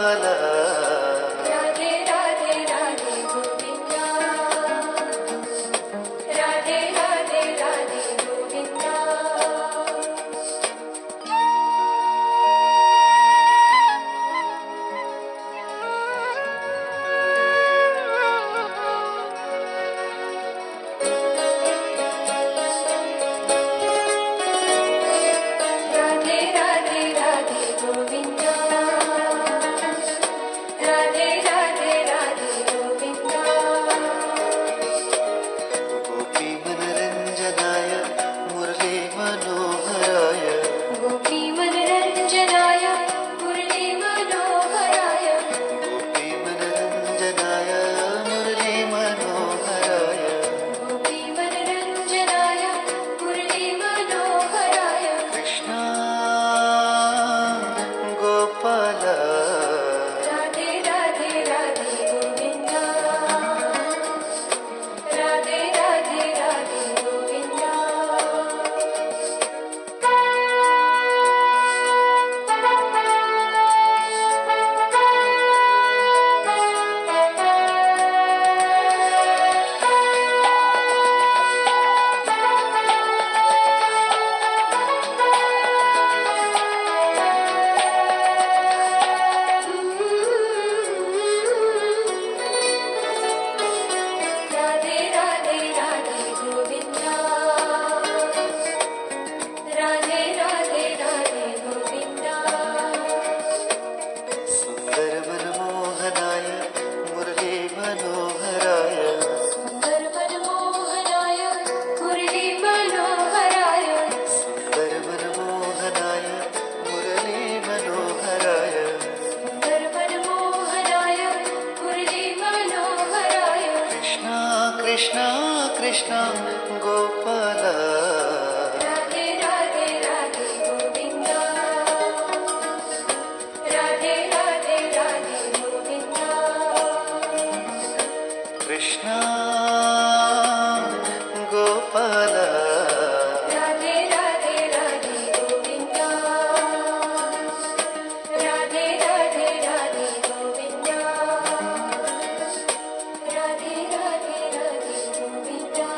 राधे राधे राधे गोविंदा, राधे राधे राधे गोविंदा। राधे राधे राधे गोविंदा, राधे राधे राधे गोविंदा। गोपी मनरंजनाय मुरली मनोहराय गोपी मनरंजनाय मुरली मनोहराय, गोपी मनरंजनाय मुरली मनोहराय गोपी मनरंजनाय मुरली मनोहराय। कृष्णा गोपाल राधे राधे राधे गोविंदा, राधे राधे राधे गोविंदा। राधे राधे राधे गोविंदा, राधे राधे राधे गोविंदा। सुंदर मनमोहनाय मुरली मनोहराय सुंदर मनमोहनाय मुरली मनोहराय, सुंदर मनमोहनाय मुरली मनोहराय सुंदर मनमोहनाय मुरली मनोहराय। कृष्णा कृष्णा कृष्णा गोपाल राधे राधे राधे गोविंदा, राधे राधे राधे गोविंदा। कृष्णा गोपाल राधे राधे राधे गोविंदा, राधे राधे राधे गोविंदा। राधे राधे राधे गोविंदा,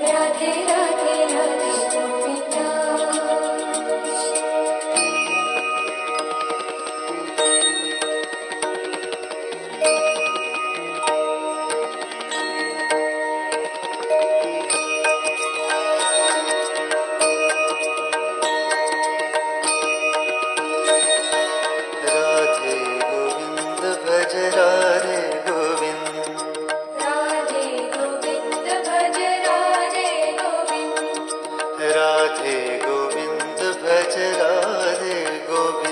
राधे राधे राधे गोविंदा। राधे गोविंद भज राधे गोविंद राधे गोविंद भज राधे गोविंद, राधे गोविंद भज राधे गोविंद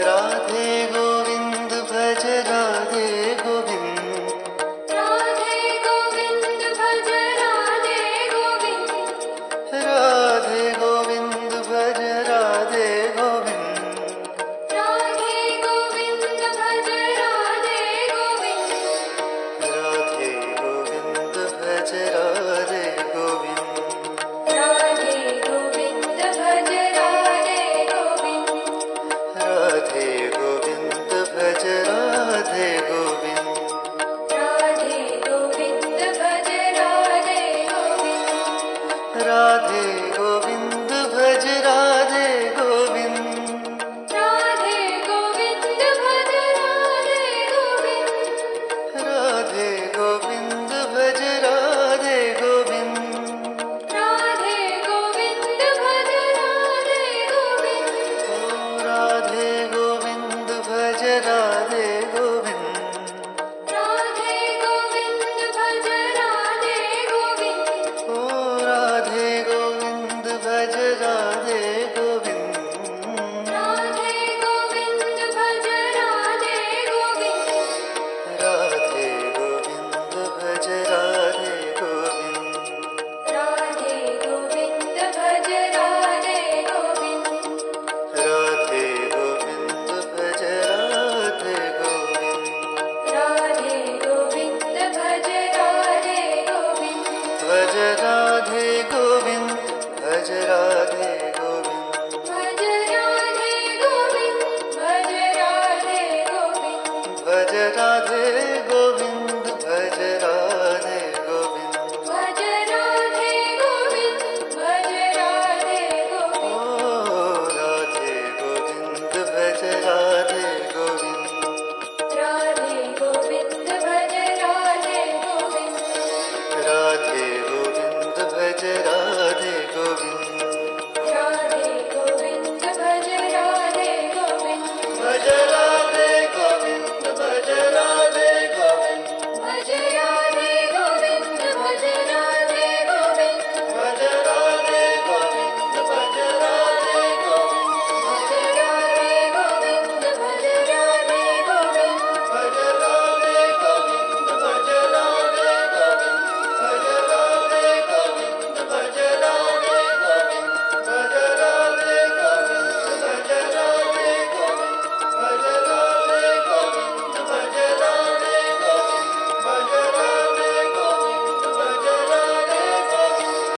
राधे गोविंद भज राधे गोविंद, राधे गोविंद भज राधे गोविंद राधे गोविंद भज राधे गोविंद, राधे गोविंद भज राधे गोविंद राधे गोविंद भज राधे गोविंद, राधे गोविंद भज राधे गोविंद राधे गोविंद भज राधे गोविंद, राधे गोविंद भज राधे गोविंद राधे गोविंद भज राधे गोविंद, राधे गोविंद भज राधे गोविंद राधे गोविंद भज राधे गोविंद, राधे गोविंद भज राधे गोविंद राधे गोविंद भज राधे गोविंद, ओ राधे गोविंद भज राधे गोविंद राधे गोविंद भज राधे गोविंद, ओ राधे गोविंद भज राधे गोविंद राधे गोविंद भज राधे गोविंद, राधे गोविंद भज राधे गोविंद राधे गोविंद भज राधे गोविंद, राधे गोविंद भज राधे गोविंद राधे गोविंद भज राधे गोविंद, भज राधे गोविंद भज भज राधे